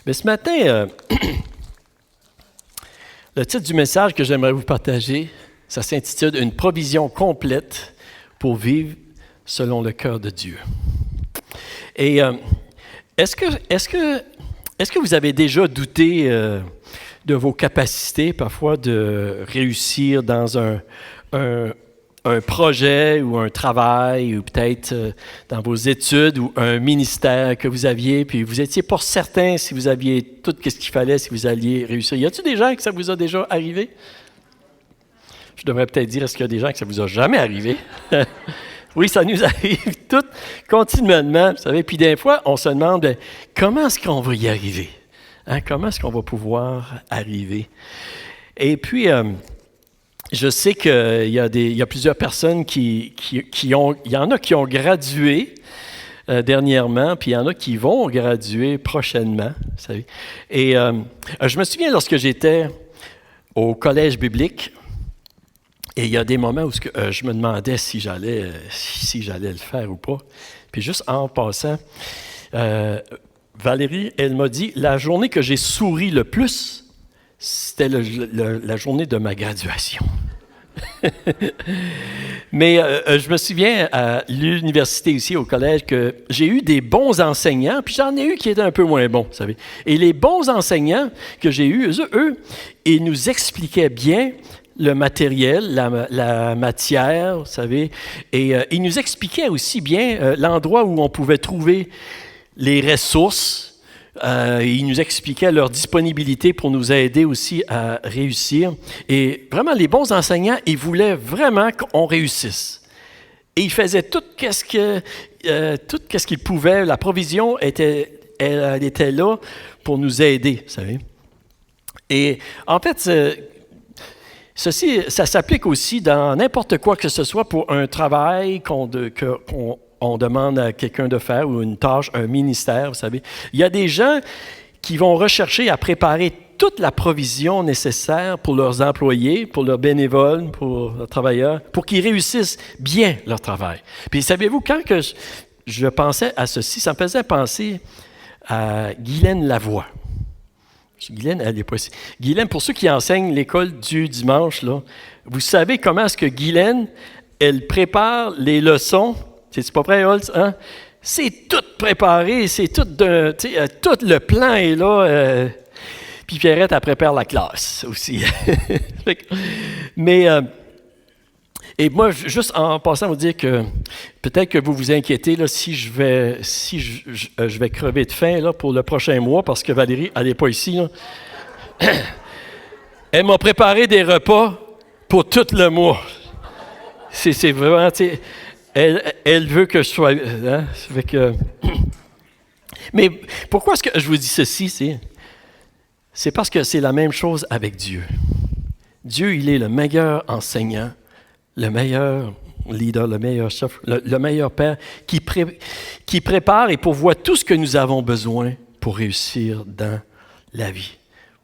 Mais ce matin, le titre du message que j'aimerais vous partager, ça s'intitule « Une provision complète pour vivre selon le cœur de Dieu ». Et est-ce que vous avez déjà douté de vos capacités parfois de réussir dans un projet ou un travail ou peut-être dans vos études ou un ministère que vous aviez, puis vous n'étiez pas certain si vous aviez tout ce qu'il fallait, si vous alliez réussir. Y a-t-il des gens que ça vous a déjà arrivé? Je devrais peut-être dire, est-ce qu'il y a des gens que ça vous a jamais arrivé? Oui, ça nous arrive tout continuellement, vous savez. Puis des fois, on se demande, comment est-ce qu'on va y arriver? Hein? Comment est-ce qu'on va pouvoir arriver? Et puis, je sais qu'il y a plusieurs personnes il y en a qui ont gradué dernièrement, puis il y en a qui vont graduer prochainement, vous savez. Et je me souviens lorsque j'étais au collège biblique, et il y a des moments où je me demandais si j'allais le faire ou pas. Puis juste en passant, Valérie, elle m'a dit, la journée que j'ai souri le plus, c'était la journée de ma graduation. Mais je me souviens à l'université ici, au collège, que j'ai eu des bons enseignants, puis j'en ai eu qui étaient un peu moins bons, vous savez. Et les bons enseignants que j'ai eus, eux, ils nous expliquaient bien le matériel, la matière, vous savez, et ils nous expliquaient aussi bien l'endroit où on pouvait trouver les ressources. Ils nous expliquaient leur disponibilité pour nous aider aussi à réussir. Et vraiment, les bons enseignants, ils voulaient vraiment qu'on réussisse. Et ils faisaient tout ce qu'ils pouvaient. La provision elle était là pour nous aider, vous savez. Et en fait, ceci, ça s'applique aussi dans n'importe quoi que ce soit pour un travail qu'on demande à quelqu'un de faire ou une tâche, un ministère, vous savez. Il y a des gens qui vont rechercher à préparer toute la provision nécessaire pour leurs employés, pour leurs bénévoles, pour leurs travailleurs, pour qu'ils réussissent bien leur travail. Puis savez-vous, quand que je pensais à ceci, ça me faisait penser à Guylaine Lavoie. Guylaine, elle n'est pas ici. Guylaine, pour ceux qui enseignent l'école du dimanche, là, vous savez comment est-ce que Guylaine, elle prépare les leçons. C'est pas prêt, Holtz? Hein? C'est tout préparé, c'est tout tout le plan est là. Puis Pierrette, elle prépare la classe aussi. Mais, et moi, juste en passant, vous dire que peut-être que vous vous inquiétez là, si je vais crever de faim là, pour le prochain mois, parce que Valérie, elle n'est pas ici. Là. Elle m'a préparé des repas pour tout le mois. C'est vraiment, elle veut que je sois... Hein? Mais pourquoi est-ce que je vous dis ceci? C'est parce que c'est la même chose avec Dieu. Dieu, il est le meilleur enseignant, le meilleur leader, le meilleur chef, le meilleur père qui prépare et pourvoit tout ce que nous avons besoin pour réussir dans la vie.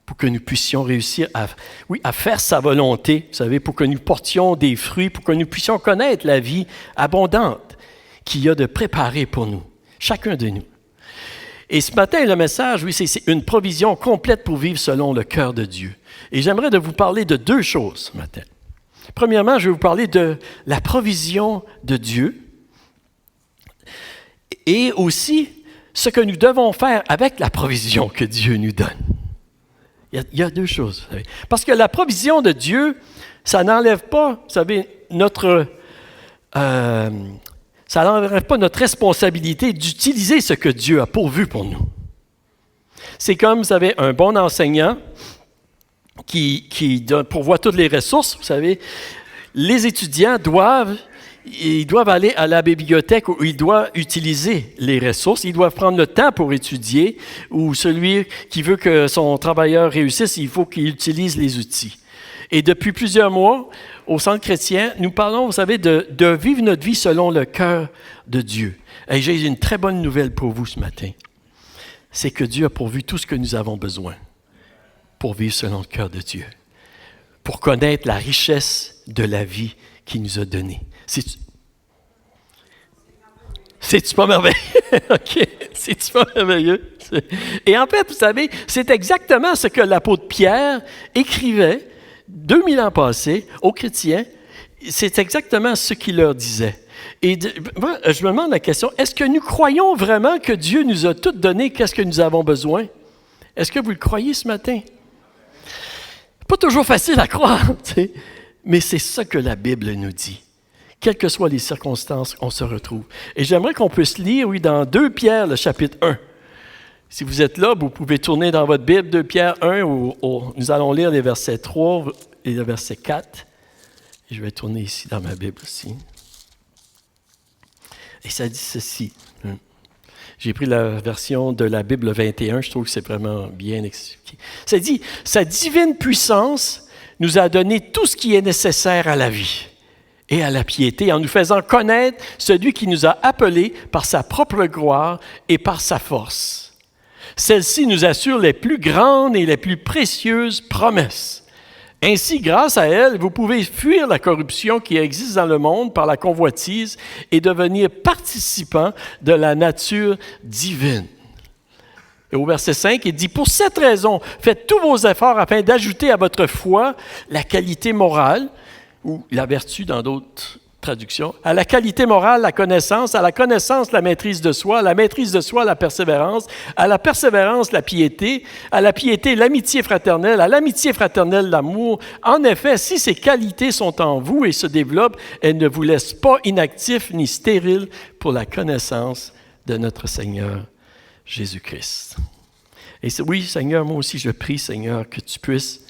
Pour que nous puissions réussir à faire sa volonté, vous savez, pour que nous portions des fruits, pour que nous puissions connaître la vie abondante qu'il y a de préparer pour nous, chacun de nous. Et ce matin, le message, oui, c'est une provision complète pour vivre selon le cœur de Dieu. Et j'aimerais de vous parler de deux choses ce matin. Premièrement, je vais vous parler de la provision de Dieu et aussi ce que nous devons faire avec la provision que Dieu nous donne. Il y a deux choses. Vous savez. Parce que la provision de Dieu, ça n'enlève pas, vous savez, ça n'enlève pas notre responsabilité d'utiliser ce que Dieu a pourvu pour nous. C'est comme, vous savez, un bon enseignant qui pourvoit toutes les ressources, vous savez. Les étudiants doivent aller à la bibliothèque où ils doivent utiliser les ressources. Ils doivent prendre le temps pour étudier. Ou celui qui veut que son travailleur réussisse, il faut qu'il utilise les outils. Et depuis plusieurs mois, au Centre chrétien, nous parlons, vous savez, de vivre notre vie selon le cœur de Dieu. Et j'ai une très bonne nouvelle pour vous ce matin. C'est que Dieu a pourvu tout ce que nous avons besoin pour vivre selon le cœur de Dieu. Pour connaître la richesse de la vie qu'il nous a donnée. C'est-tu pas merveilleux? OK, c'est pas merveilleux. Et en fait, vous savez, c'est exactement ce que l'apôtre Pierre écrivait 2000 ans passés aux chrétiens. C'est exactement ce qu'il leur disait. Et moi, je me demande la question, est-ce que nous croyons vraiment que Dieu nous a tout donné qu'est-ce que nous avons besoin? Est-ce que vous le croyez ce matin? Pas toujours facile à croire, tu sais, mais c'est ça que la Bible nous dit. Quelles que soient les circonstances, on se retrouve. Et j'aimerais qu'on puisse lire, oui, dans 2 Pierre, le chapitre 1. Si vous êtes là, vous pouvez tourner dans votre Bible, 2 Pierre 1, où nous allons lire les versets 3 et le verset 4. Et je vais tourner ici dans ma Bible aussi. Et ça dit ceci. J'ai pris la version de la Bible 21, je trouve que c'est vraiment bien expliqué. Ça dit, « Sa divine puissance nous a donné tout ce qui est nécessaire à la vie et à la piété, en nous faisant connaître celui qui nous a appelés par sa propre gloire et par sa force. Celle-ci nous assure les plus grandes et les plus précieuses promesses. Ainsi, grâce à elle, vous pouvez fuir la corruption qui existe dans le monde par la convoitise et devenir participant de la nature divine. » Et au verset 5, il dit, « Pour cette raison, faites tous vos efforts afin d'ajouter à votre foi la qualité morale, ou la vertu dans d'autres traductions, à la qualité morale, la connaissance, à la connaissance, la maîtrise de soi, à la maîtrise de soi, la persévérance, à la persévérance, la piété, à la piété, l'amitié fraternelle, à l'amitié fraternelle, l'amour. En effet, si ces qualités sont en vous et se développent, elles ne vous laissent pas inactifs ni stériles pour la connaissance de notre Seigneur Jésus-Christ. » Et oui, Seigneur, moi aussi je prie, Seigneur, que tu puisses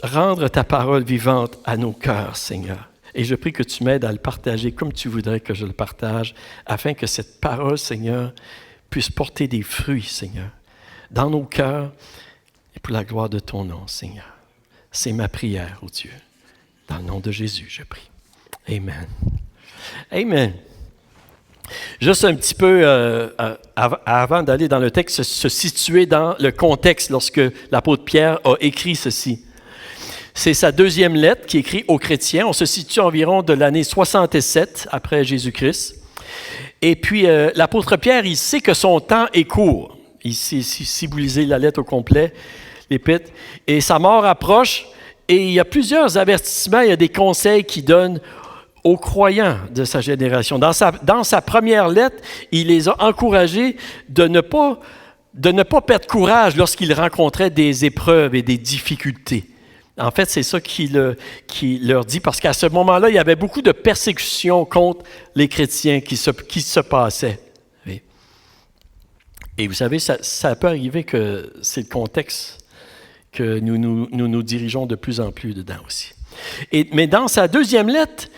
rendre ta parole vivante à nos cœurs, Seigneur. Et je prie que tu m'aides à le partager comme tu voudrais que je le partage, afin que cette parole, Seigneur, puisse porter des fruits, Seigneur, dans nos cœurs et pour la gloire de ton nom, Seigneur. C'est ma prière, ô Dieu. Dans le nom de Jésus, je prie. Amen. Amen. Juste un petit peu, avant d'aller dans le texte, se situer dans le contexte lorsque l'apôtre Pierre a écrit ceci. C'est sa deuxième lettre qui est écrite aux chrétiens. On se situe environ de l'année 67 après Jésus-Christ. Et puis, l'apôtre Pierre, il sait que son temps est court. Si vous lisez la lettre au complet, l'épître, et sa mort approche, et il y a plusieurs avertissements, il y a des conseils qu'il donne aux croyants de sa génération. Dans sa première lettre, il les a encouragés de ne pas perdre courage lorsqu'ils rencontraient des épreuves et des difficultés. En fait, c'est ça qu'il leur dit, parce qu'à ce moment-là, il y avait beaucoup de persécutions contre les chrétiens qui se passaient. Oui. Et vous savez, ça peut arriver que c'est le contexte que nous dirigeons de plus en plus dedans aussi. Mais dans sa deuxième lettre,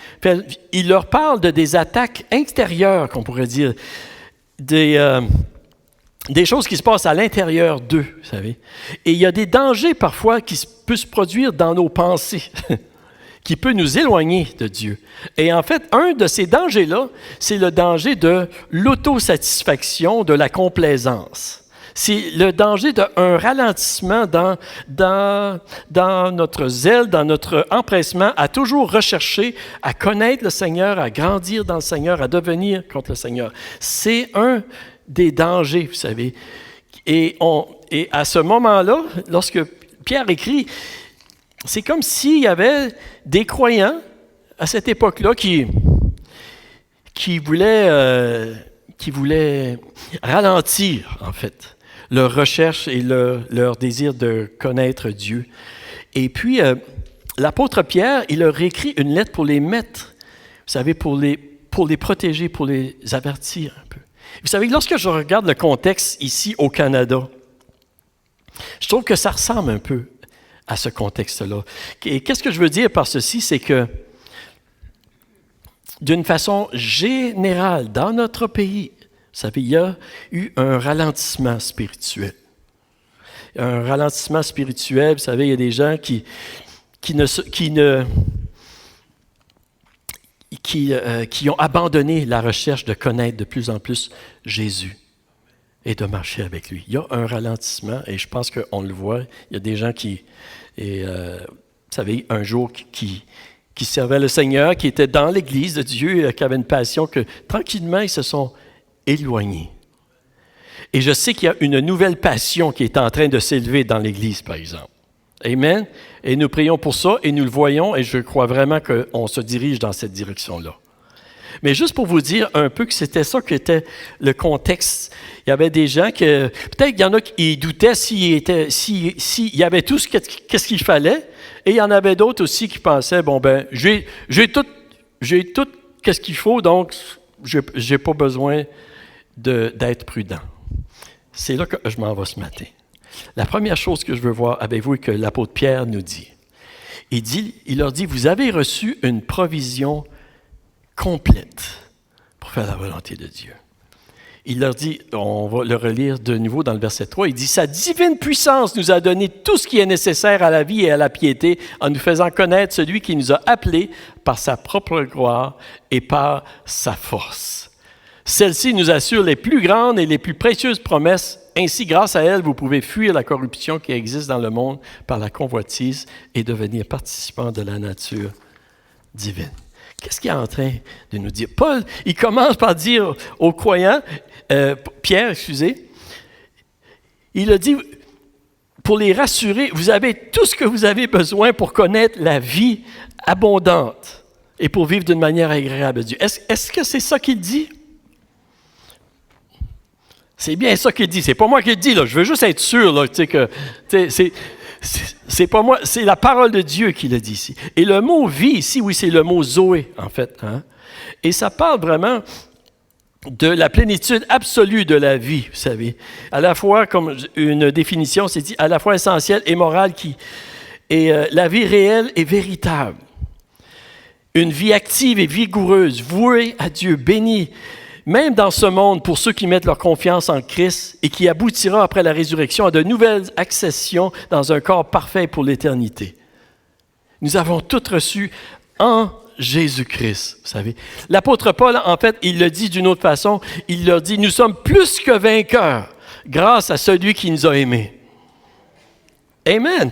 il leur parle de des attaques extérieures, qu'on pourrait dire, des choses qui se passent à l'intérieur d'eux, vous savez. Et il y a des dangers parfois qui peuvent se produire dans nos pensées, qui peut nous éloigner de Dieu. Et en fait, un de ces dangers-là, c'est le danger de l'autosatisfaction, de la complaisance. C'est le danger d'un ralentissement dans notre zèle, dans notre empressement à toujours rechercher, à connaître le Seigneur, à grandir dans le Seigneur, à devenir contre le Seigneur. C'est un des dangers, vous savez. Et à ce moment-là, lorsque Pierre écrit, c'est comme s'il y avait des croyants à cette époque-là qui voulaient ralentir, en fait, leur recherche et leur désir de connaître Dieu. Et puis, l'apôtre Pierre, il leur écrit une lettre pour les mettre, vous savez, pour les protéger, pour les avertir un peu. Vous savez, lorsque je regarde le contexte ici au Canada, je trouve que ça ressemble un peu à ce contexte-là. Et qu'est-ce que je veux dire par ceci? C'est que, d'une façon générale, dans notre pays, vous savez, il y a eu un ralentissement spirituel. Un ralentissement spirituel, vous savez, il y a des gens qui ont abandonné la recherche de connaître de plus en plus Jésus et de marcher avec lui. Il y a un ralentissement, et je pense qu'on le voit. Il y a des gens vous savez, un jour qui servaient le Seigneur, qui étaient dans l'Église de Dieu, qui avaient une passion, que tranquillement, ils se sont éloignés. Et je sais qu'il y a une nouvelle passion qui est en train de s'élever dans l'Église, par exemple. Amen. Et nous prions pour ça et nous le voyons et je crois vraiment qu'on se dirige dans cette direction-là. Mais juste pour vous dire un peu que c'était ça qui était le contexte. Il y avait des gens que, peut-être qu'il y en a qui doutaient s'il y avait tout qu'est-ce qu'il fallait. Et il y en avait d'autres aussi qui pensaient, bon ben, j'ai tout qu'est-ce qu'il faut, donc j'ai pas besoin d'être prudent. C'est là que je m'en vais ce matin. La première chose que je veux voir avec vous et que l'apôtre Pierre nous dit, il leur dit, vous avez reçu une provision complète pour faire la volonté de Dieu. Il leur dit, on va le relire de nouveau dans le verset 3, il dit, sa divine puissance nous a donné tout ce qui est nécessaire à la vie et à la piété en nous faisant connaître celui qui nous a appelés par sa propre gloire et par sa force. Celle-ci nous assure les plus grandes et les plus précieuses promesses. Ainsi, grâce à elle, vous pouvez fuir la corruption qui existe dans le monde par la convoitise et devenir participant de la nature divine. Qu'est-ce qu'il est en train de nous dire? Paul, il commence par dire aux croyants, Pierre, excusez, il a dit, pour les rassurer, vous avez tout ce que vous avez besoin pour connaître la vie abondante et pour vivre d'une manière agréable à Dieu. Est-ce que c'est ça qu'il dit? C'est bien ça qu'il dit. C'est pas moi qui le dis, là. Je veux juste être sûr, là, que c'est pas moi, c'est la parole de Dieu qui le dit ici. Et le mot vie ici, oui, c'est le mot Zoé, en fait. Hein? Et ça parle vraiment de la plénitude absolue de la vie, vous savez. À la fois, comme une définition, c'est dit, à la fois essentielle et morale, la vie réelle et véritable. Une vie active et vigoureuse, vouée à Dieu, bénie, même dans ce monde, pour ceux qui mettent leur confiance en Christ et qui aboutira après la résurrection à de nouvelles accessions dans un corps parfait pour l'éternité. Nous avons tout reçu en Jésus-Christ, vous savez. L'apôtre Paul, en fait, il le dit d'une autre façon. Il leur dit, nous sommes plus que vainqueurs grâce à celui qui nous a aimés. Amen.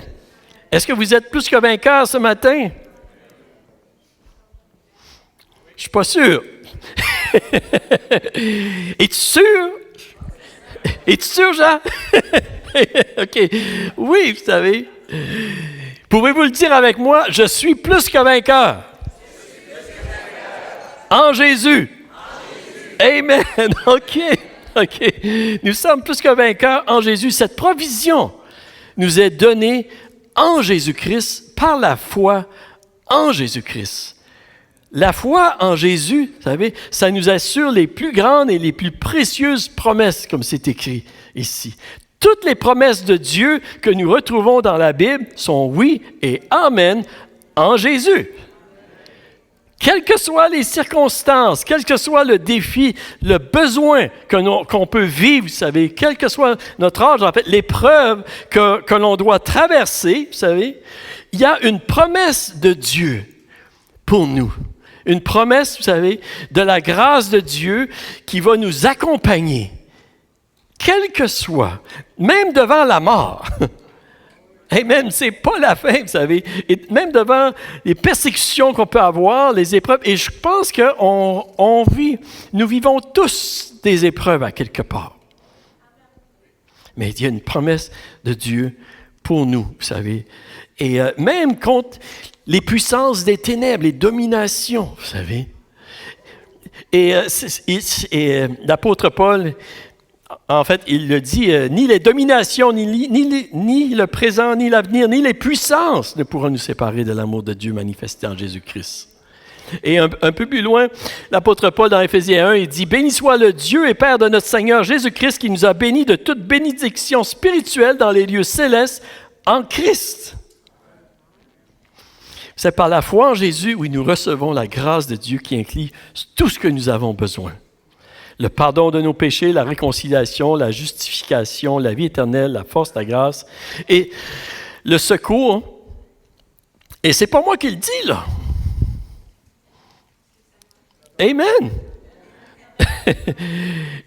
Est-ce que vous êtes plus que vainqueurs ce matin? Je ne suis pas sûr. Es-tu sûr? Es-tu sûr, Jean? OK. Oui, vous savez. Pouvez-vous le dire avec moi? Je suis plus que vainqueur. En Jésus. Amen. OK. Nous sommes plus que vainqueurs en Jésus. Cette provision nous est donnée en Jésus-Christ par la foi en Jésus-Christ. La foi en Jésus, vous savez, ça nous assure les plus grandes et les plus précieuses promesses, comme c'est écrit ici. Toutes les promesses de Dieu que nous retrouvons dans la Bible sont oui et amen en Jésus. Quelles que soient les circonstances, quel que soit le défi, le besoin qu'on peut vivre, vous savez, quel que soit notre âge, en fait, l'épreuve que l'on doit traverser, vous savez, il y a une promesse de Dieu pour nous. Une promesse, vous savez, de la grâce de Dieu qui va nous accompagner, quel que soit, même devant la mort. Amen, c'est pas la fin, vous savez. Et même devant les persécutions qu'on peut avoir, les épreuves. Et je pense que nous vivons tous des épreuves à quelque part. Mais il y a une promesse de Dieu pour nous, vous savez. Et même contre les puissances des ténèbres, les dominations, vous savez. Et l'apôtre Paul, en fait, il le dit, ni les dominations, ni le présent, ni l'avenir, ni les puissances ne pourront nous séparer de l'amour de Dieu manifesté en Jésus-Christ. Et un peu plus loin, l'apôtre Paul dans Éphésiens 1, il dit « Béni soit le Dieu et Père de notre Seigneur Jésus-Christ qui nous a bénis de toute bénédiction spirituelle dans les lieux célestes en Christ. » C'est par la foi en Jésus où nous recevons la grâce de Dieu qui inclut tout ce que nous avons besoin. Le pardon de nos péchés, la réconciliation, la justification, la vie éternelle, la force, la grâce et le secours. Et c'est pas moi qui le dis, là. Amen.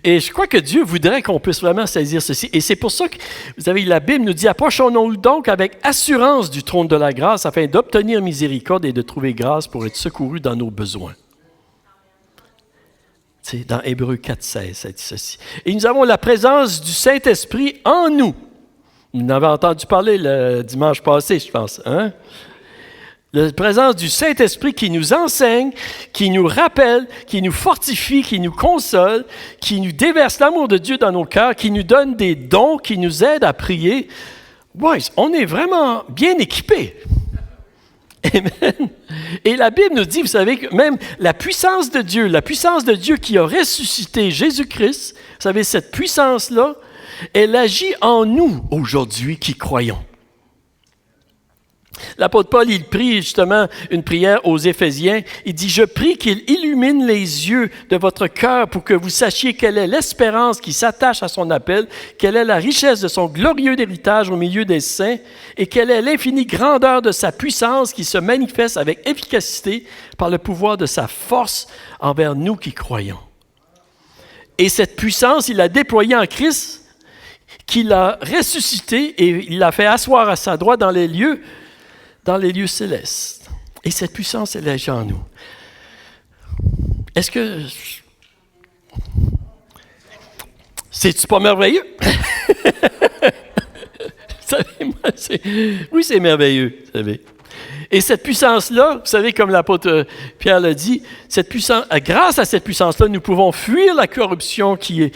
Et je crois que Dieu voudrait qu'on puisse vraiment saisir ceci. Et c'est pour ça que, vous savez, la Bible nous dit « Approchons-nous donc avec assurance du trône de la grâce afin d'obtenir miséricorde et de trouver grâce pour être secourus dans nos besoins. » Tu sais, dans Hébreux 4,16, ça dit ceci. Et nous avons la présence du Saint-Esprit en nous. Vous en avez entendu parler le dimanche passé, je pense. Hein? La présence du Saint-Esprit qui nous enseigne, qui nous rappelle, qui nous fortifie, qui nous console, qui nous déverse l'amour de Dieu dans nos cœurs, qui nous donne des dons, qui nous aide à prier. Ouais, on est vraiment bien équipés. Amen. Et la Bible nous dit, vous savez, que même la puissance de Dieu qui a ressuscité Jésus-Christ, vous savez, cette puissance-là, elle agit en nous aujourd'hui qui croyons. L'apôtre Paul, il prie justement une prière aux Éphésiens. Il dit, « Je prie qu'il illumine les yeux de votre cœur pour que vous sachiez quelle est l'espérance qui s'attache à son appel, quelle est la richesse de son glorieux héritage au milieu des saints et quelle est l'infinie grandeur de sa puissance qui se manifeste avec efficacité par le pouvoir de sa force envers nous qui croyons. » Et cette puissance, il l'a déployée en Christ, qu'il a ressuscité et il l'a fait asseoir à sa droite dans les lieux célestes. Et cette puissance, elle agit en nous. Est-ce que... C'est-tu pas merveilleux? Oui, c'est merveilleux, vous savez. Et cette puissance-là, vous savez, comme l'apôtre Pierre l'a dit, grâce à cette puissance-là, nous pouvons fuir la corruption qui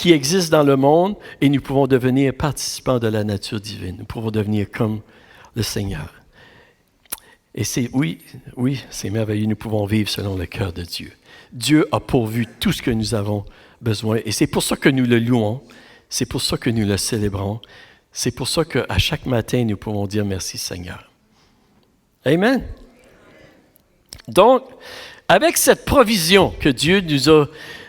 existe dans le monde et nous pouvons devenir participants de la nature divine. Nous pouvons devenir comme le Seigneur. Et oui, c'est merveilleux, nous pouvons vivre selon le cœur de Dieu. Dieu a pourvu tout ce que nous avons besoin et c'est pour ça que nous le louons, c'est pour ça que nous le célébrons, c'est pour ça qu'à chaque matin, nous pouvons dire merci Seigneur. Amen. Donc, avec cette provision que Dieu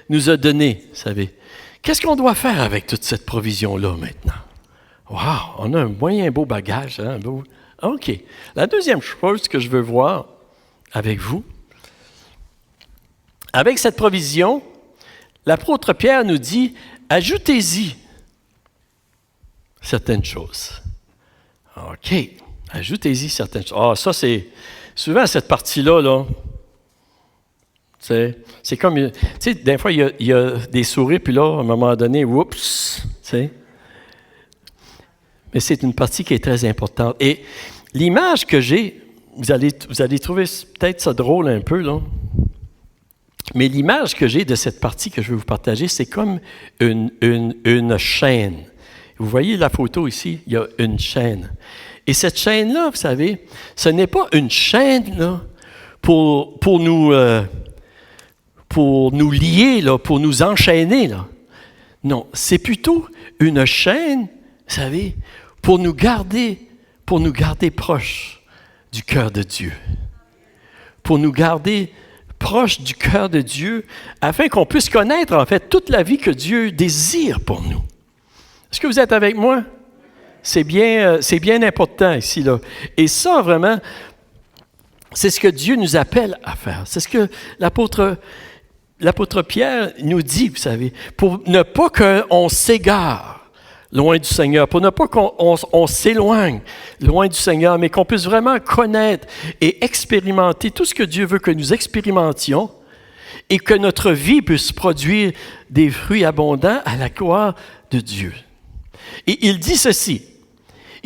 nous a donnée, vous savez, qu'est-ce qu'on doit faire avec toute cette provision-là maintenant? Wow, on a un moyen beau bagage, hein? OK. La deuxième chose que je veux voir avec vous, avec cette provision, l'apôtre Pierre nous dit, ajoutez-y certaines choses. OK. Ajoutez-y certaines choses. Ah, ça, c'est souvent cette partie-là, là. C'est comme, tu sais, des fois, il y a des souris, puis là, à un moment donné, oups, tu sais. Mais c'est une partie qui est très importante. Et l'image que j'ai, vous allez trouver peut-être ça drôle un peu, là. Mais l'image que j'ai de cette partie que je vais vous partager, c'est comme une chaîne. Vous voyez la photo ici, il y a une chaîne. Et cette chaîne-là, vous savez, ce n'est pas une chaîne là, pour nous lier, là, pour nous enchaîner. Là. Non, c'est plutôt une chaîne, vous savez, pour nous garder proches du cœur de Dieu. Pour nous garder proches du cœur de Dieu, afin qu'on puisse connaître, en fait, toute la vie que Dieu désire pour nous. Est-ce que vous êtes avec moi? C'est bien important ici, là. Et ça, vraiment, c'est ce que Dieu nous appelle à faire. C'est ce que l'apôtre Pierre nous dit, vous savez, pour ne pas qu'on s'égare loin du Seigneur, pour ne pas qu'on s'éloigne loin du Seigneur, mais qu'on puisse vraiment connaître et expérimenter tout ce que Dieu veut que nous expérimentions et que notre vie puisse produire des fruits abondants à la gloire de Dieu. Et il dit ceci,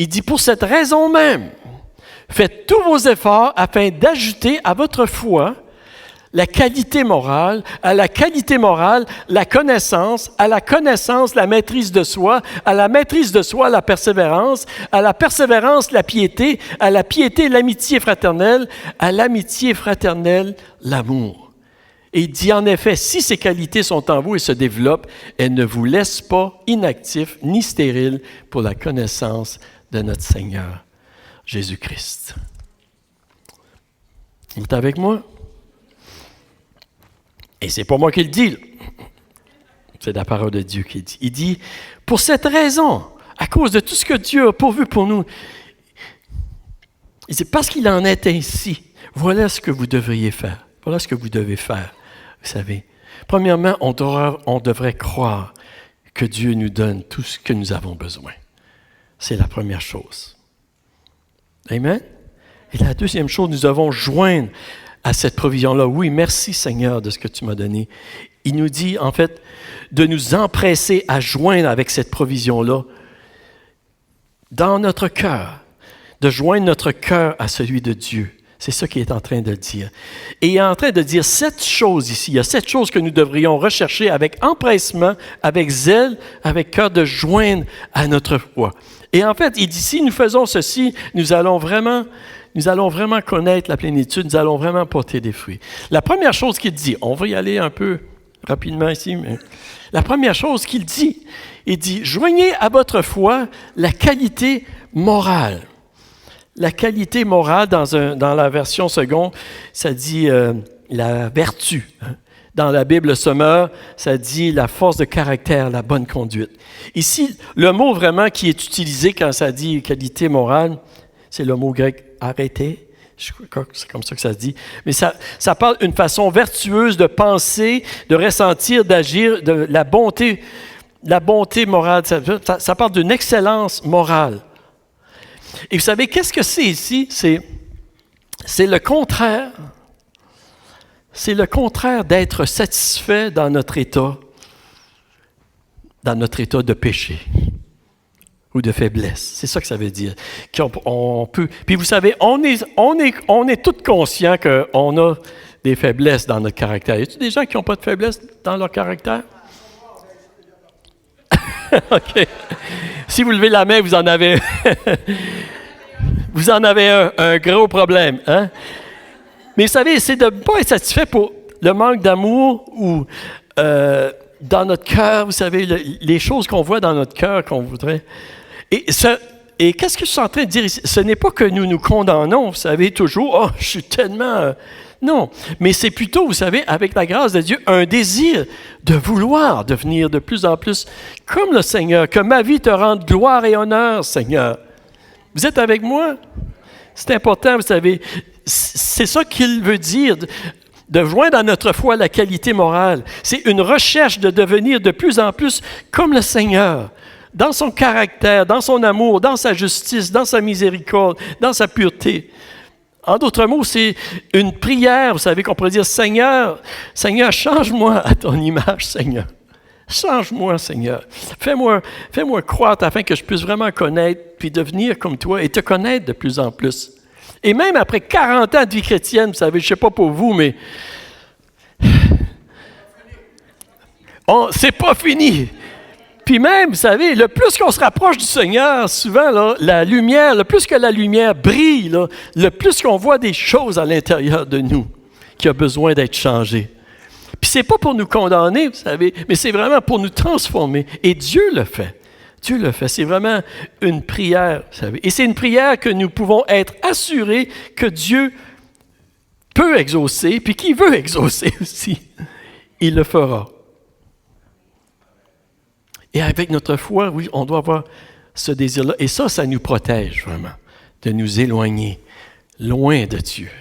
il dit, pour cette raison même, faites tous vos efforts afin d'ajouter à votre foi la qualité morale, à la qualité morale, la connaissance, à la connaissance, la maîtrise de soi, à la maîtrise de soi, la persévérance, à la persévérance, la piété, à la piété, l'amitié fraternelle, à l'amitié fraternelle, l'amour. Et il dit en effet, si ces qualités sont en vous et se développent, elles ne vous laissent pas inactifs ni stériles pour la connaissance de notre Seigneur Jésus-Christ. Vous êtes avec moi? Et c'est pas moi qui le dis, là. C'est la parole de Dieu qui dit. Il dit, pour cette raison, à cause de tout ce que Dieu a pourvu pour nous, il dit, parce qu'il en est ainsi, voilà ce que vous devriez faire. Voilà ce que vous devez faire, vous savez. Premièrement, on devrait croire que Dieu nous donne tout ce que nous avons besoin. C'est la première chose. Amen? Et la deuxième chose, nous devons joindre à cette provision-là. Oui, merci Seigneur de ce que tu m'as donné. Il nous dit, en fait, de nous empresser à joindre avec cette provision-là dans notre cœur, de joindre notre cœur à celui de Dieu. C'est ça qu'il est en train de dire. Et il est en train de dire 7 choses ici. Il y a 7 choses que nous devrions rechercher avec empressement, avec zèle, avec cœur de joindre à notre foi. Et en fait, il dit, si nous faisons ceci, nous allons vraiment connaître la plénitude, nous allons vraiment porter des fruits. La première chose qu'il dit, on va y aller un peu rapidement ici, mais la première chose qu'il dit, il dit, joignez à votre foi la qualité morale. La qualité morale, dans la version seconde, ça dit la vertu. Dans la Bible Sommeur, ça dit la force de caractère, la bonne conduite. Ici, le mot vraiment qui est utilisé quand ça dit qualité morale, c'est le mot grec arrêté. Je crois que c'est comme ça que ça se dit. Mais ça parle d'une façon vertueuse de penser, de ressentir, d'agir, de la bonté morale. Ça parle d'une excellence morale. Et vous savez, qu'est-ce que c'est ici? C'est le contraire. C'est le contraire d'être satisfait dans notre état de péché ou de faiblesse. C'est ça que ça veut dire. On peut. Puis vous savez, on est tous conscients qu'on a des faiblesses dans notre caractère. Y a-t-il des gens qui n'ont pas de faiblesse dans leur caractère? OK. Si vous levez la main, vous en avez un gros problème. Hein? Mais vous savez, c'est de ne pas être satisfait pour le manque d'amour ou dans notre cœur, vous savez, les choses qu'on voit dans notre cœur qu'on voudrait. Et qu'est-ce que je suis en train de dire ici? Ce n'est pas que nous nous condamnons, vous savez, toujours, « Oh, je suis tellement... Non, mais c'est plutôt, vous savez, avec la grâce de Dieu, un désir de vouloir devenir de plus en plus comme le Seigneur, que ma vie te rende gloire et honneur, Seigneur. Vous êtes avec moi? C'est important, vous savez. C'est ça qu'il veut dire, de joindre à notre foi la qualité morale. C'est une recherche de devenir de plus en plus comme le Seigneur, dans son caractère, dans son amour, dans sa justice, dans sa miséricorde, dans sa pureté. En d'autres mots, c'est une prière, vous savez, qu'on pourrait dire, Seigneur, change-moi à ton image, Seigneur. Change-moi, Seigneur. Fais-moi croître afin que je puisse vraiment connaître, puis devenir comme toi et te connaître de plus en plus. Et même après 40 ans de vie chrétienne, vous savez, je ne sais pas pour vous, mais c'est pas fini. Puis même, vous savez, le plus qu'on se rapproche du Seigneur, souvent, là, la lumière, le plus que la lumière brille, là, le plus qu'on voit des choses à l'intérieur de nous qui a besoin d'être changées. Puis c'est pas pour nous condamner, vous savez, mais c'est vraiment pour nous transformer. Et Dieu le fait. Dieu le fait. C'est vraiment une prière, vous savez. Et c'est une prière que nous pouvons être assurés que Dieu peut exaucer, puis qu'il veut exaucer aussi. Il le fera. Et avec notre foi, oui, on doit avoir ce désir-là. Et ça nous protège vraiment de nous éloigner loin de Dieu,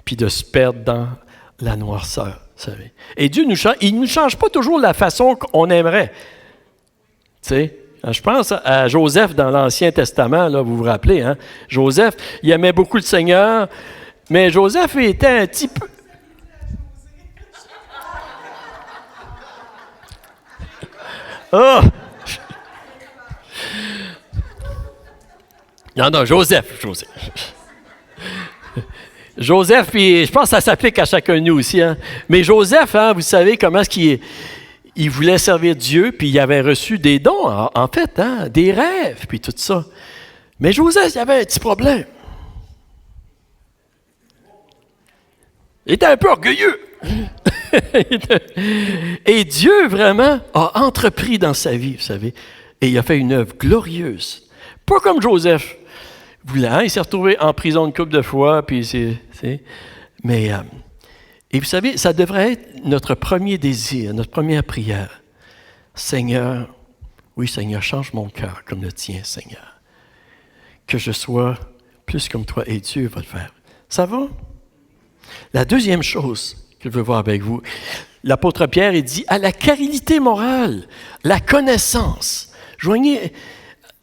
puis de se perdre dans la noirceur, vous savez. Et Dieu il ne nous change pas toujours la façon qu'on aimerait. Tu sais, je pense à Joseph dans l'Ancien Testament, là, vous vous rappelez, hein? Joseph, il aimait beaucoup le Seigneur, mais Joseph était un petit peu... Oh! Non, Joseph. Joseph, puis je pense que ça s'applique à chacun de nous aussi. Hein? Mais Joseph, hein, vous savez comment est-ce qu'il voulait servir Dieu, puis il avait reçu des dons, en fait, hein, des rêves, puis tout ça. Mais Joseph, il avait un petit problème. Il était un peu orgueilleux. Et Dieu, vraiment, a entrepris dans sa vie, vous savez, et il a fait une œuvre glorieuse. Pas comme Joseph. Il s'est retrouvé en prison une couple de fois, puis mais, et vous savez, ça devrait être notre premier désir, notre première prière. Seigneur, oui, Seigneur, change mon cœur comme le tien, Seigneur. Que je sois plus comme toi, et Dieu va le faire. Ça va? La deuxième chose que je veux voir avec vous, l'apôtre Pierre, il dit, à la qualité morale, la connaissance. Joignez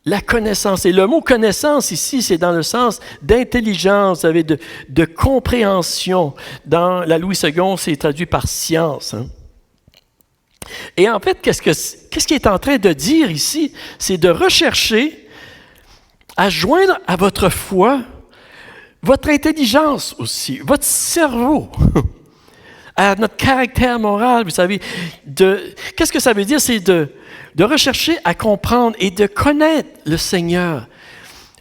la connaissance. Et le mot connaissance ici, c'est dans le sens d'intelligence, vous savez, de compréhension. Dans la Louis II, c'est traduit par science. Hein? Et en fait, qu'est-ce qu'il est en train de dire ici? C'est de rechercher à joindre à votre foi, votre intelligence aussi, votre cerveau, à notre caractère moral, vous savez. Qu'est-ce que ça veut dire? C'est de rechercher à comprendre et de connaître le Seigneur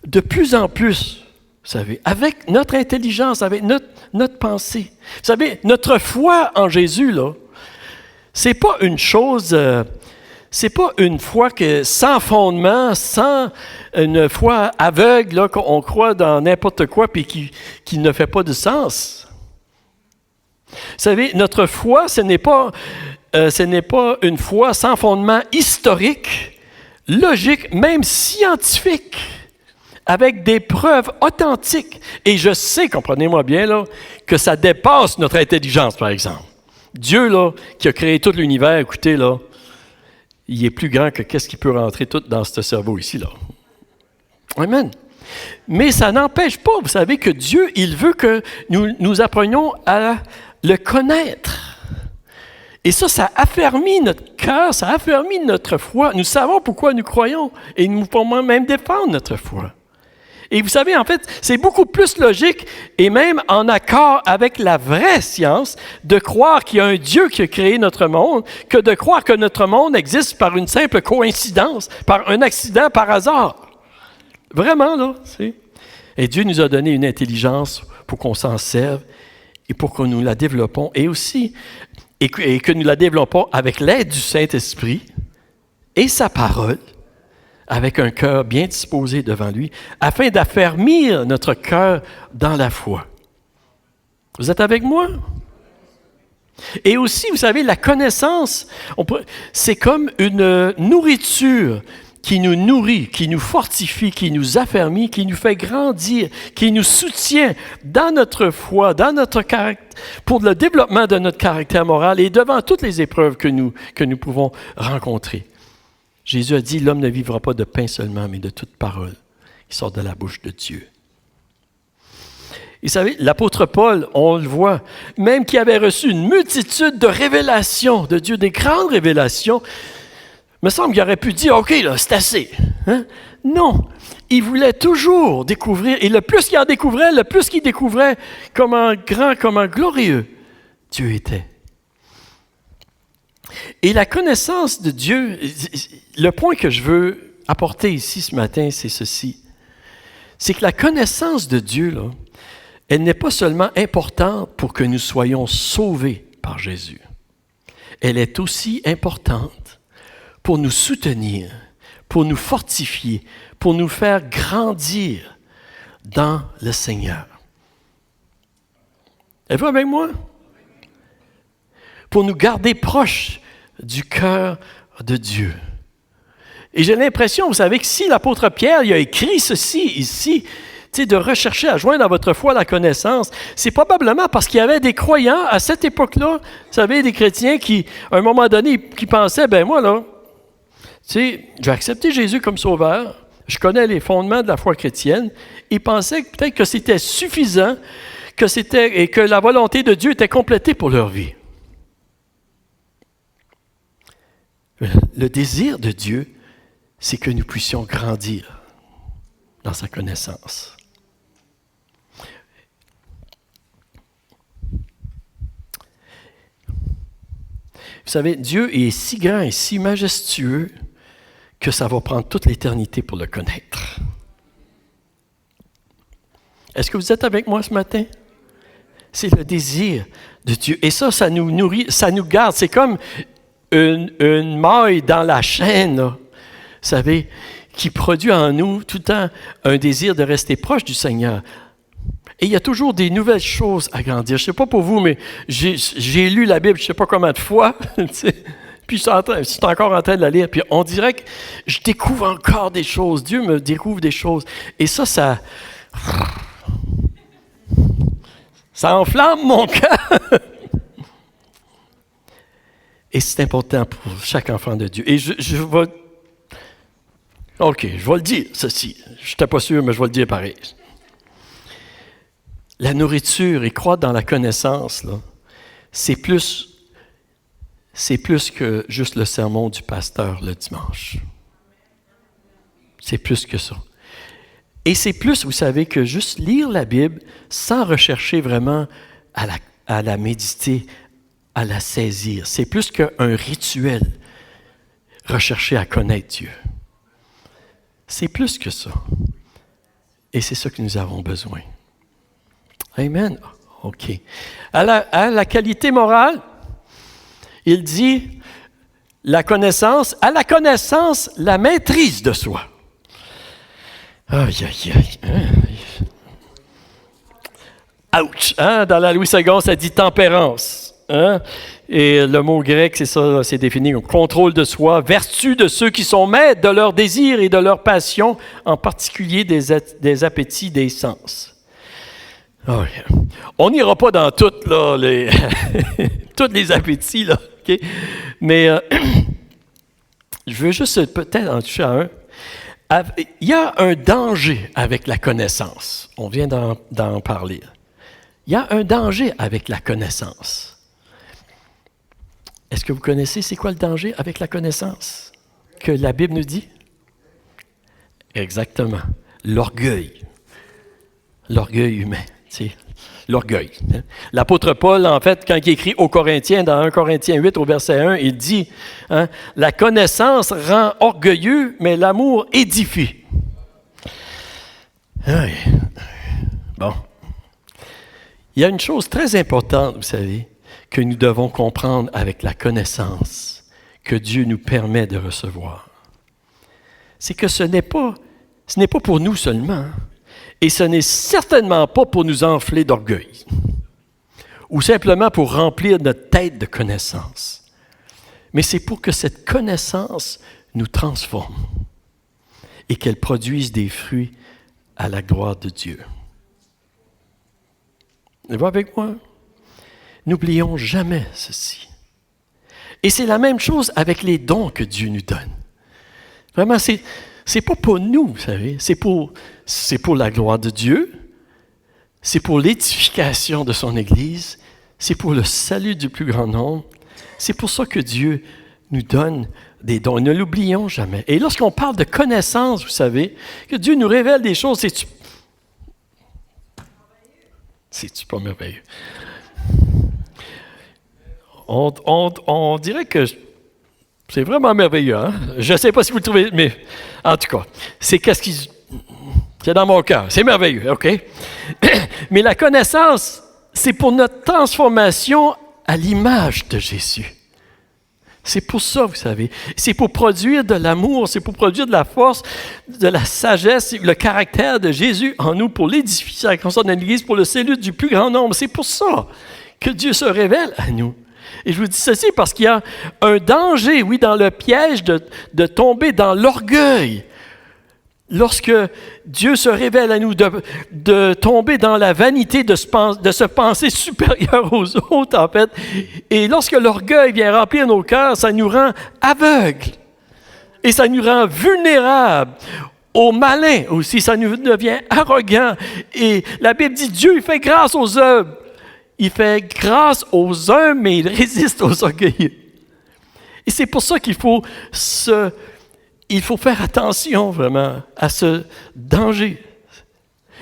de plus en plus, vous savez, avec notre intelligence, avec notre pensée. Vous savez, notre foi en Jésus, là, c'est pas une chose, c'est pas une foi sans fondement, une foi aveugle, là, qu'on croit dans n'importe quoi puis qui ne fait pas de sens. Vous savez, notre foi, ce n'est pas une foi sans fondement historique, logique, même scientifique, avec des preuves authentiques. Et je sais, comprenez-moi bien, là, que ça dépasse notre intelligence, par exemple. Dieu, là, qui a créé tout l'univers, écoutez, là, il est plus grand que qu'est-ce qui peut rentrer tout dans ce cerveau ici, là. Amen. Mais ça n'empêche pas, vous savez, que Dieu, il veut que nous apprenions à le connaître. Et ça affermit notre cœur, ça affermit notre foi. Nous savons pourquoi nous croyons et nous pouvons même défendre notre foi. Et vous savez, en fait, c'est beaucoup plus logique et même en accord avec la vraie science de croire qu'il y a un Dieu qui a créé notre monde que de croire que notre monde existe par une simple coïncidence, par un accident, par hasard. Vraiment, là, c'est. Et Dieu nous a donné une intelligence pour qu'on s'en serve et pour que nous la développons et aussi, et que nous la développons avec l'aide du Saint-Esprit et sa parole, avec un cœur bien disposé devant lui, afin d'affermir notre cœur dans la foi. Vous êtes avec moi? Et aussi, vous savez, la connaissance, c'est comme une nourriture qui nous nourrit, qui nous fortifie, qui nous affermit, qui nous fait grandir, qui nous soutient dans notre foi, dans notre caractère, pour le développement de notre caractère moral et devant toutes les épreuves que nous pouvons rencontrer. Jésus a dit, l'homme ne vivra pas de pain seulement, mais de toute parole qui sort de la bouche de Dieu. Et vous savez, l'apôtre Paul, on le voit, même qui avait reçu une multitude de révélations de Dieu, des grandes révélations, il me semble qu'il aurait pu dire, OK, là, c'est assez. Hein? Non, il voulait toujours découvrir, et le plus qu'il en découvrait, le plus qu'il découvrait comment grand, comment glorieux Dieu était. Et la connaissance de Dieu, le point que je veux apporter ici ce matin, c'est ceci. C'est que la connaissance de Dieu, là, elle n'est pas seulement importante pour que nous soyons sauvés par Jésus. Elle est aussi importante pour nous soutenir, pour nous fortifier, pour nous faire grandir dans le Seigneur. Êtes-vous avec moi? Pour nous garder proches du cœur de Dieu. Et j'ai l'impression, vous savez, que si l'apôtre Pierre il a écrit ceci ici, de rechercher à joindre à votre foi la connaissance, c'est probablement parce qu'il y avait des croyants à cette époque-là, vous savez, des chrétiens qui, à un moment donné, qui pensaient, ben moi, là, j'ai accepté Jésus comme sauveur, je connais les fondements de la foi chrétienne, ils pensaient peut-être que c'était suffisant, et que la volonté de Dieu était complétée pour leur vie. Le désir de Dieu, c'est que nous puissions grandir dans sa connaissance. Vous savez, Dieu est si grand et si majestueux que ça va prendre toute l'éternité pour le connaître. Est-ce que vous êtes avec moi ce matin? C'est le désir de Dieu. Et ça nous nourrit, ça nous garde. C'est comme une maille dans la chaîne, là, vous savez, qui produit en nous tout le temps un désir de rester proche du Seigneur. Et il y a toujours des nouvelles choses à grandir. Je ne sais pas pour vous, mais j'ai lu la Bible, je ne sais pas combien de fois, puis je suis encore en train de la lire, puis on dirait que je découvre encore des choses. Dieu me découvre des choses. Et ça enflamme mon cœur. Et c'est important pour chaque enfant de Dieu. Et je vais... OK, je vais le dire, ceci. Je n'étais pas sûr, mais je vais le dire pareil. La nourriture et croître dans la connaissance, là, c'est plus c'est plus que juste le sermon du pasteur le dimanche. C'est plus que ça. Et c'est plus, vous savez, que juste lire la Bible sans rechercher vraiment à la méditer, à la saisir. C'est plus qu'un rituel, rechercher à connaître Dieu. C'est plus que ça. Et c'est ça que nous avons besoin. Amen. OK. À la qualité morale, il dit à la connaissance, la maîtrise de soi. Aïe, aïe, aïe. Ouch! Hein? Dans la Louis II, ça dit tempérance. Hein? Et le mot grec, c'est ça, c'est défini comme contrôle de soi, vertu de ceux qui sont maîtres de leurs désirs et de leurs passions, en particulier des appétits des sens. Oh, yeah. On n'ira pas dans toutes là, tous les appétits, là, okay? Mais je veux juste peut-être en toucher à un. Il y a un danger avec la connaissance. On vient d'en parler. Il y a un danger avec la connaissance. Est-ce que vous connaissez c'est quoi le danger avec la connaissance que la Bible nous dit? Exactement. L'orgueil. L'orgueil humain. C'est l'orgueil. Hein? L'apôtre Paul, en fait, quand il écrit aux Corinthiens, dans 1 Corinthiens 8, au verset 1, il dit, hein, « La connaissance rend orgueilleux, mais l'amour édifie. » Oui. Bon. Il y a une chose très importante, vous savez, que nous devons comprendre avec la connaissance que Dieu nous permet de recevoir. C'est que ce n'est pas pour nous seulement, et ce n'est certainement pas pour nous enfler d'orgueil, ou simplement pour remplir notre tête de connaissance, mais c'est pour que cette connaissance nous transforme et qu'elle produise des fruits à la gloire de Dieu. Vous avec moi? N'oublions jamais ceci. Et c'est la même chose avec les dons que Dieu nous donne. Vraiment, c'est pas pour nous, vous savez, c'est pour la gloire de Dieu, c'est pour l'édification de son Église, c'est pour le salut du plus grand nombre. C'est pour ça que Dieu nous donne des dons. Ne l'oublions jamais. Et lorsqu'on parle de connaissance, vous savez, que Dieu nous révèle des choses, c'est-tu pas merveilleux? On dirait que c'est vraiment merveilleux. Hein? Je ne sais pas si vous le trouvez, mais en tout cas, c'est dans mon cœur. C'est merveilleux, OK? Mais la connaissance, c'est pour notre transformation à l'image de Jésus. C'est pour ça, vous savez. C'est pour produire de l'amour, c'est pour produire de la force, de la sagesse, le caractère de Jésus en nous pour l'édification de l'Église, pour le salut du plus grand nombre. C'est pour ça que Dieu se révèle à nous. Et je vous dis ceci parce qu'il y a un danger, oui, dans le piège de tomber dans l'orgueil. Lorsque Dieu se révèle à nous, de tomber dans la vanité, de se penser supérieur aux autres, en fait. Et lorsque l'orgueil vient remplir nos cœurs, ça nous rend aveugles. Et ça nous rend vulnérables au malin aussi. Ça nous devient arrogant. Et la Bible dit, Dieu, il fait grâce aux œuvres. Il fait grâce aux uns, mais il résiste aux orgueilleux. Et c'est pour ça qu'il faut faire attention vraiment à ce danger.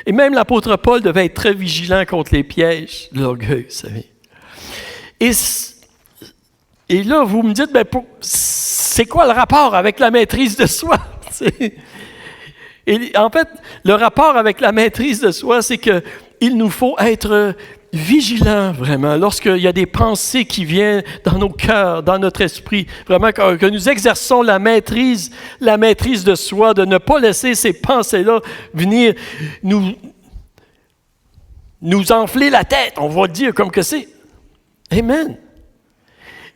Et même l'apôtre Paul devait être très vigilant contre les pièges de l'orgueil, vous savez. Et là, vous me dites, c'est quoi le rapport avec la maîtrise de soi? Et en fait, le rapport avec la maîtrise de soi, c'est qu'il nous faut être vigilants, vraiment, lorsqu'il y a des pensées qui viennent dans nos cœurs, dans notre esprit, vraiment que nous exerçons la maîtrise de soi, de ne pas laisser ces pensées-là venir nous enfler la tête, on va dire comme que c'est. Amen.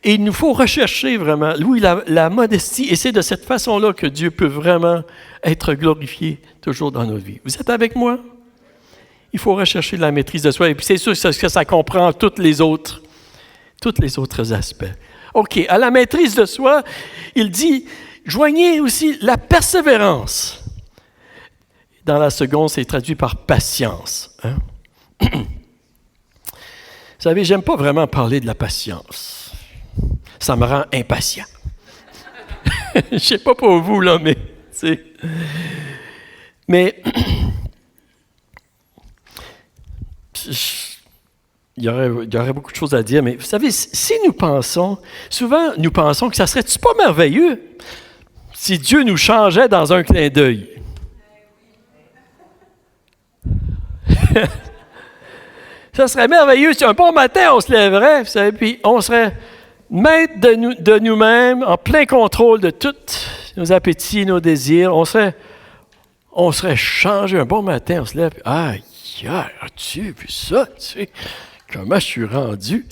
Et il nous faut rechercher vraiment, oui, la modestie, et c'est de cette façon-là que Dieu peut vraiment être glorifié toujours dans nos vies. Vous êtes avec moi? Il faut rechercher la maîtrise de soi. Et puis c'est sûr que ça comprend tous les autres aspects. OK, à la maîtrise de soi, il dit, joignez aussi la persévérance. Dans la seconde, c'est traduit par patience. Hein? Vous savez, j'aime pas vraiment parler de la patience. ça me rend impatient. Je ne sais pas pour vous, là, mais... Mais... Il y aurait beaucoup de choses à dire, mais vous savez, si nous pensons... Souvent, nous pensons que ça serait-tu pas merveilleux si Dieu nous changeait dans un clin d'œil? Ça serait merveilleux si un bon matin, on se lèverait, vous savez, puis on serait maître de nous-mêmes, en plein contrôle de tous nos appétits, nos désirs. On serait changé un bon matin, on se lève, aïe, as-tu vu ça? Tu sais, comment je suis rendu?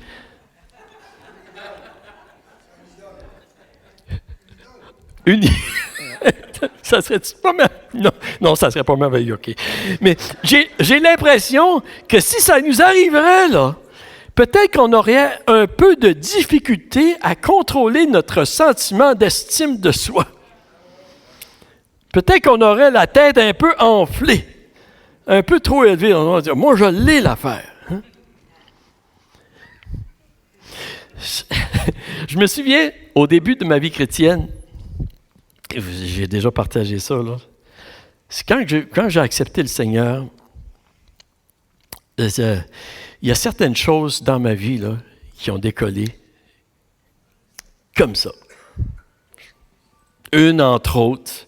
Ça serait pas merveilleux? Non, ça serait pas merveilleux, OK. Mais j'ai l'impression que si ça nous arriverait, là, peut-être qu'on aurait un peu de difficulté à contrôler notre sentiment d'estime de soi. Peut-être qu'on aurait la tête un peu enflée, un peu trop élevée. On va dire, moi, je l'ai l'affaire. Hein? Je me souviens, au début de ma vie chrétienne, j'ai déjà partagé ça, là. C'est quand j'ai accepté le Seigneur, il y a certaines choses dans ma vie là, qui ont décollé comme ça. Une, entre autres,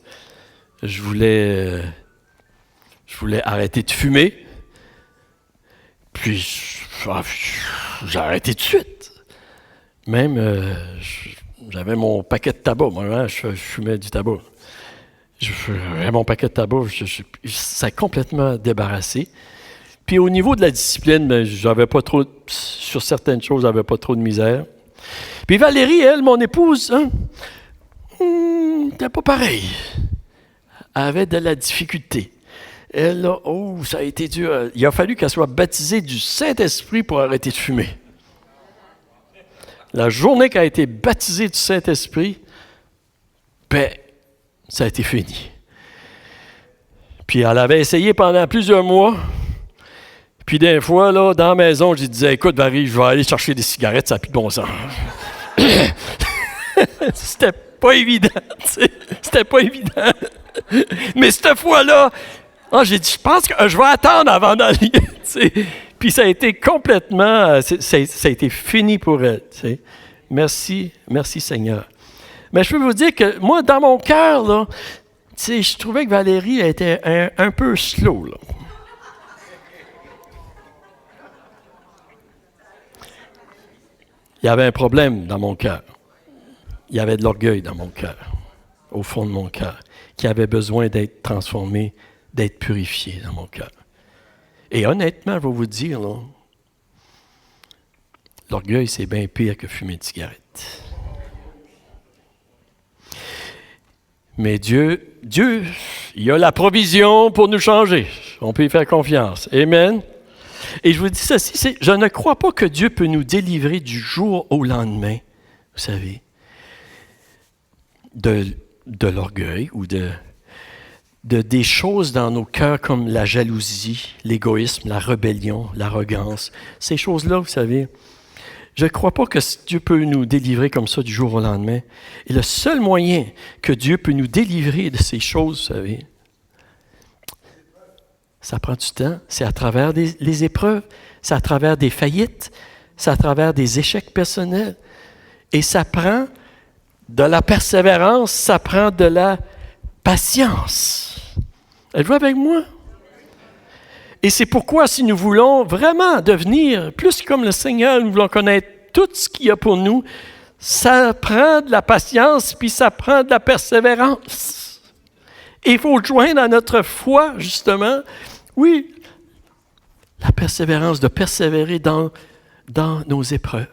je voulais arrêter de fumer. Puis, j'ai arrêté tout de suite. Même, j'avais mon paquet de tabac. Moi, hein, je fumais du tabac. J'avais mon paquet de tabac. Ça a complètement débarrassé. Puis au niveau de la discipline, ben, j'avais pas trop, sur certaines choses, j'avais pas trop de misère. Puis Valérie, elle, mon épouse, hein, c'était pas pareil. Elle avait de la difficulté. Elle, là, ça a été dur. Il a fallu qu'elle soit baptisée du Saint-Esprit pour arrêter de fumer. La journée qu'elle a été baptisée du Saint-Esprit, ben, ça a été fini. Puis elle avait essayé pendant plusieurs mois. Puis des fois, là, dans la maison, je disais, écoute, Valérie, je vais aller chercher des cigarettes, ça n'a plus de bon sens. C'était pas évident, tu sais. C'était pas évident. Mais cette fois-là, j'ai dit, je pense que je vais attendre avant d'aller, tu sais. Puis ça a été complètement, ça a été fini pour elle, tu sais. Merci Seigneur. Mais je peux vous dire que moi, dans mon cœur, là, tu sais, je trouvais que Valérie était un peu slow, là. Il y avait un problème dans mon cœur. Il y avait de l'orgueil dans mon cœur, au fond de mon cœur, qui avait besoin d'être transformé, d'être purifié dans mon cœur. Et honnêtement, je vais vous dire, là, l'orgueil, c'est bien pire que fumer une cigarette. Mais Dieu, il a la provision pour nous changer. On peut y faire confiance. Amen. Et je vous dis ceci, je ne crois pas que Dieu peut nous délivrer du jour au lendemain, vous savez, de l'orgueil ou de des choses dans nos cœurs comme la jalousie, l'égoïsme, la rébellion, l'arrogance. Ces choses-là, vous savez, je ne crois pas que Dieu peut nous délivrer comme ça du jour au lendemain. Et le seul moyen que Dieu peut nous délivrer de ces choses, vous savez, ça prend du temps, c'est à travers les épreuves, c'est à travers des faillites, c'est à travers des échecs personnels. Et ça prend de la persévérance, ça prend de la patience. Êtes-vous avec moi? Et c'est pourquoi si nous voulons vraiment devenir plus comme le Seigneur, nous voulons connaître tout ce qu'il y a pour nous, ça prend de la patience, puis ça prend de la persévérance. Et il faut joindre à notre foi, justement, oui, la persévérance, de persévérer dans nos épreuves.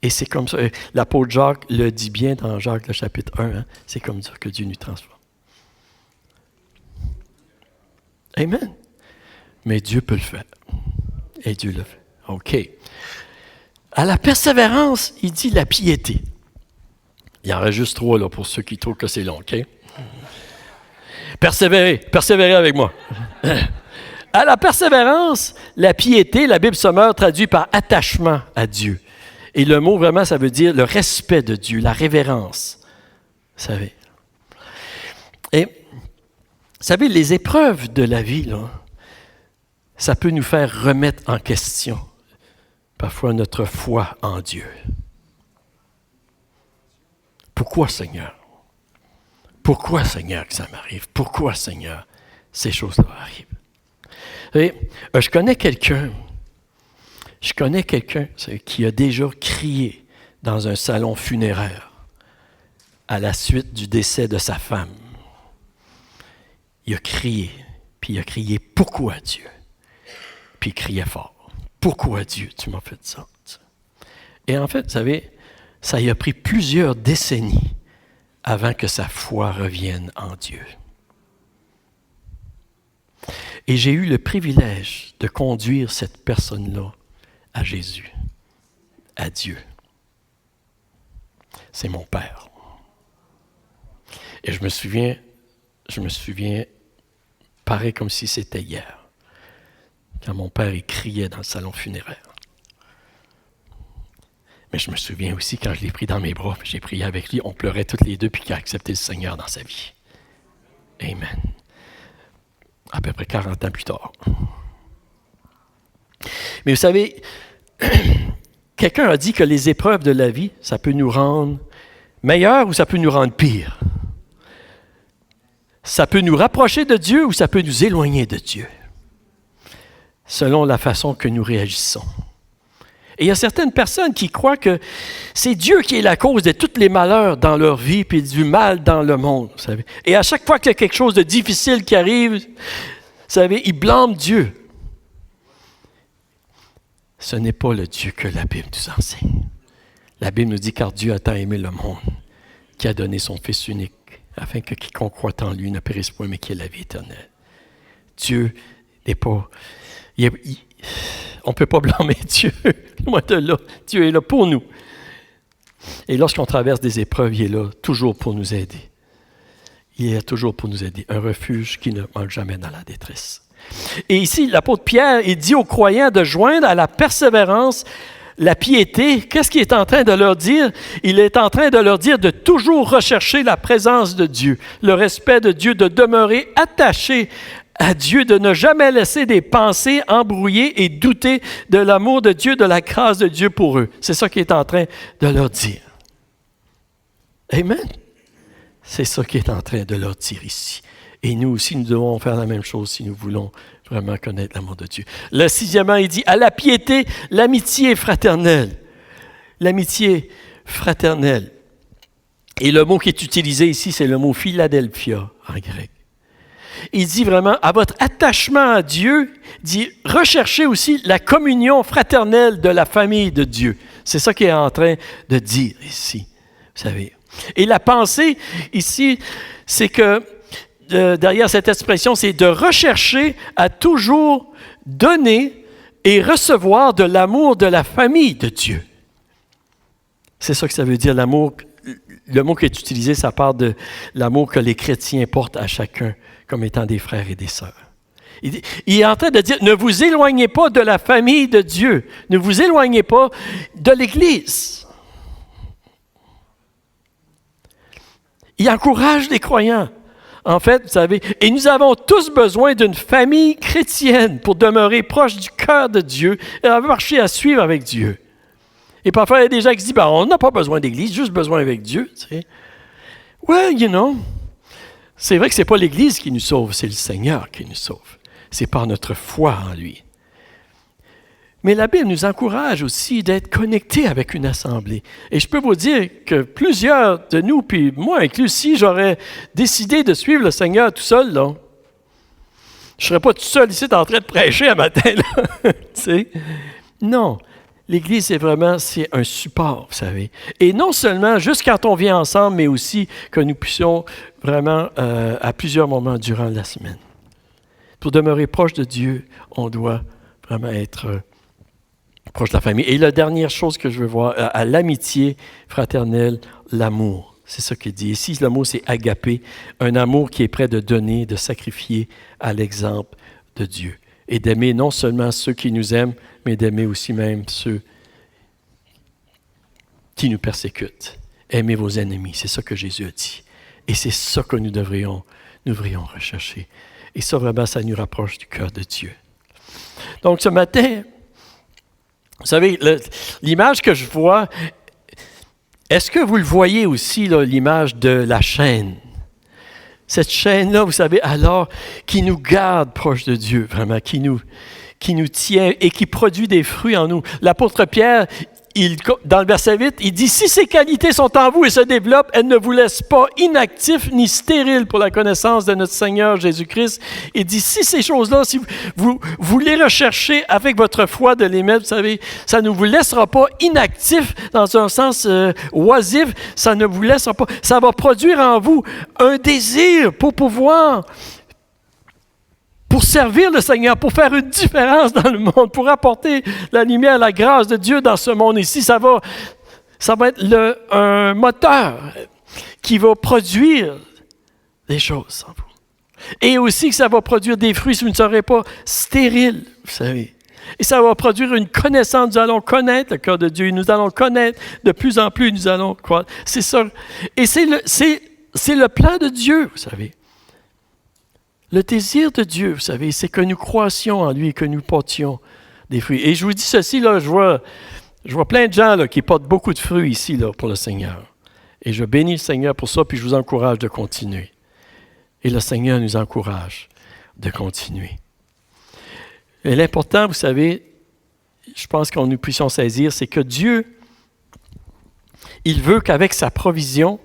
Et c'est comme ça, l'apôtre Jacques le dit bien dans Jacques, le chapitre 1, hein, c'est comme ça que Dieu nous transforme. Amen. Mais Dieu peut le faire. Et Dieu le fait. OK. À la persévérance, il dit la piété. Il en reste juste 3 là, pour ceux qui trouvent que c'est long, OK? Persévérez avec moi. À la persévérance, la piété, la Bible sommaire traduit par attachement à Dieu. Et le mot, vraiment, ça veut dire le respect de Dieu, la révérence. Vous savez. Et, vous savez, les épreuves de la vie, là, ça peut nous faire remettre en question, parfois, notre foi en Dieu. Pourquoi, Seigneur? Pourquoi, Seigneur, que ça m'arrive? Pourquoi, Seigneur, ces choses-là arrivent? Et, je connais quelqu'un qui a déjà crié dans un salon funéraire à la suite du décès de sa femme. Il a crié, puis il a crié « Pourquoi Dieu? » Puis il criait fort « Pourquoi Dieu, tu m'as fait ça? » Et en fait, vous savez, ça y a pris plusieurs décennies avant que sa foi revienne en Dieu. Et j'ai eu le privilège de conduire cette personne-là à Jésus, à Dieu. C'est mon père. Et je me souviens, pareil comme si c'était hier, quand mon père il criait dans le salon funéraire. Mais je me souviens aussi quand je l'ai pris dans mes bras, puis j'ai prié avec lui, on pleurait toutes les deux, puis qu'il a accepté le Seigneur dans sa vie. Amen. À peu près 40 ans plus tard. Mais vous savez, quelqu'un a dit que les épreuves de la vie, ça peut nous rendre meilleurs ou ça peut nous rendre pires. Ça peut nous rapprocher de Dieu ou ça peut nous éloigner de Dieu, selon la façon que nous réagissons. Et il y a certaines personnes qui croient que c'est Dieu qui est la cause de tous les malheurs dans leur vie et du mal dans le monde, vous savez. Et à chaque fois qu'il y a quelque chose de difficile qui arrive, vous savez, ils blâment Dieu. Ce n'est pas le Dieu que la Bible nous enseigne. La Bible nous dit « Car Dieu a tant aimé le monde, qui a donné son Fils unique, afin que quiconque croit en lui ne périsse point, mais qu'il ait la vie éternelle. » Dieu n'est pas... on ne peut pas blâmer Dieu, loin de là. Dieu est là pour nous. Et lorsqu'on traverse des épreuves, il est là toujours pour nous aider. Il est là toujours pour nous aider. Un refuge qui ne manque jamais dans la détresse. Et ici, l'apôtre Pierre, il dit aux croyants de joindre à la persévérance la piété. Qu'est-ce qu'il est en train de leur dire? Il est en train de leur dire de toujours rechercher la présence de Dieu, le respect de Dieu, de demeurer attaché à Dieu, de ne jamais laisser des pensées embrouiller et douter de l'amour de Dieu, de la grâce de Dieu pour eux. C'est ça qu'il est en train de leur dire. Amen. C'est ça qu'il est en train de leur dire ici. Et nous aussi, nous devons faire la même chose si nous voulons vraiment connaître l'amour de Dieu. Le 6e, il dit, à la piété, l'amitié fraternelle. L'amitié fraternelle. Et le mot qui est utilisé ici, c'est le mot Philadelphia en grec. Il dit vraiment, à votre attachement à Dieu, dit, recherchez aussi la communion fraternelle de la famille de Dieu. C'est ça qu'il est en train de dire ici, vous savez. Et la pensée ici, c'est que derrière cette expression, c'est de rechercher à toujours donner et recevoir de l'amour de la famille de Dieu. C'est ça que ça veut dire, l'amour. Le mot qui est utilisé, ça part de l'amour que les chrétiens portent à chacun comme étant des frères et des sœurs. Il est en train de dire, ne vous éloignez pas de la famille de Dieu. Ne vous éloignez pas de l'Église. Il encourage les croyants. En fait, vous savez, et nous avons tous besoin d'une famille chrétienne pour demeurer proche du cœur de Dieu et marcher à suivre avec Dieu. Et parfois, il y a des gens qui se disent, on n'a pas besoin d'église, juste besoin avec Dieu. Tu sais. Well, c'est vrai que ce n'est pas l'Église qui nous sauve, c'est le Seigneur qui nous sauve. C'est par notre foi en lui. Mais la Bible nous encourage aussi d'être connectés avec une assemblée. Et je peux vous dire que plusieurs de nous, puis moi inclus, si j'aurais décidé de suivre le Seigneur tout seul, là, je ne serais pas tout seul ici en train de prêcher un matin. Là. Tu sais? Non. L'Église, c'est un support, vous savez. Et non seulement juste quand on vient ensemble, mais aussi que nous puissions vraiment, à plusieurs moments durant la semaine. Pour demeurer proche de Dieu, on doit vraiment être proche de la famille. Et la dernière chose que je veux voir, à l'amitié fraternelle, l'amour. C'est ça qu'il dit. Ici, le mot, c'est agapé, un amour qui est prêt de donner, de sacrifier à l'exemple de Dieu. Et d'aimer non seulement ceux qui nous aiment, mais d'aimer aussi même ceux qui nous persécutent. Aimez vos ennemis, c'est ça que Jésus a dit. Et c'est ça que nous devrions rechercher. Et ça, vraiment, ça nous rapproche du cœur de Dieu. Donc, ce matin, vous savez, l'image que je vois, est-ce que vous le voyez aussi, là, l'image de la chaîne? Cette chaîne-là, vous savez, alors, qui nous garde proche de Dieu, vraiment, qui nous tient et qui produit des fruits en nous. L'apôtre Pierre, dans le verset 8, il dit « Si ces qualités sont en vous et se développent, elles ne vous laissent pas inactifs ni stériles pour la connaissance de notre Seigneur Jésus-Christ. » Il dit « Si ces choses-là, si vous les recherchez avec votre foi de les mettre, vous savez, ça ne vous laissera pas inactifs dans un sens oisif, ça ne vous laissera pas, ça va produire en vous un désir pour pouvoir... pour servir le Seigneur, pour faire une différence dans le monde, pour apporter la lumière, la grâce de Dieu dans ce monde ici. Ça va être un moteur qui va produire des choses en vous. Et aussi que ça va produire des fruits si vous ne serez pas stériles, vous savez. Et ça va produire une connaissance. Nous allons connaître le cœur de Dieu. Nous allons connaître de plus en plus. Nous allons croire. C'est ça. Et c'est le plan de Dieu, vous savez. Le désir de Dieu, vous savez, c'est que nous croissions en lui et que nous portions des fruits. Et je vous dis ceci, là, je vois plein de gens là, qui portent beaucoup de fruits ici là, pour le Seigneur. Et je bénis le Seigneur pour ça, puis je vous encourage de continuer. Et le Seigneur nous encourage de continuer. Et l'important, vous savez, je pense que nous puissions saisir, c'est que Dieu, il veut qu'avec sa provision,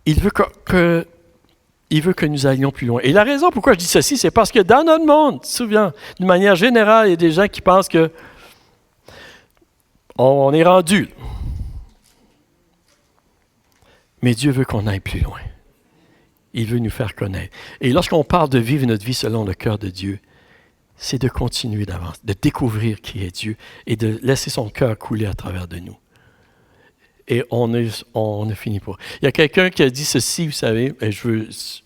il veut que nous allions plus loin. Et la raison pourquoi je dis ceci, c'est parce que dans notre monde, souvent, d'une manière générale, il y a des gens qui pensent que on est rendu. Mais Dieu veut qu'on aille plus loin. Il veut nous faire connaître. Et lorsqu'on parle de vivre notre vie selon le cœur de Dieu, c'est de continuer d'avancer, de découvrir qui est Dieu et de laisser son cœur couler à travers de nous. Et on ne finit pas. Il y a quelqu'un qui a dit ceci, vous savez, et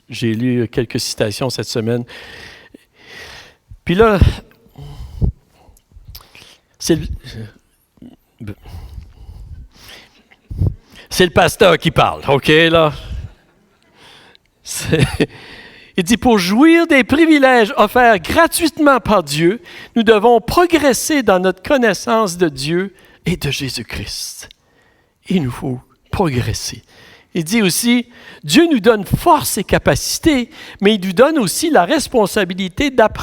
j'ai lu quelques citations cette semaine. Puis là, c'est le pasteur qui parle, OK, là? Il dit, pour jouir des privilèges offerts gratuitement par Dieu, nous devons progresser dans notre connaissance de Dieu et de Jésus-Christ. Il nous faut progresser. Il dit aussi, Dieu nous donne force et capacité, mais il nous donne aussi la responsabilité d'apprendre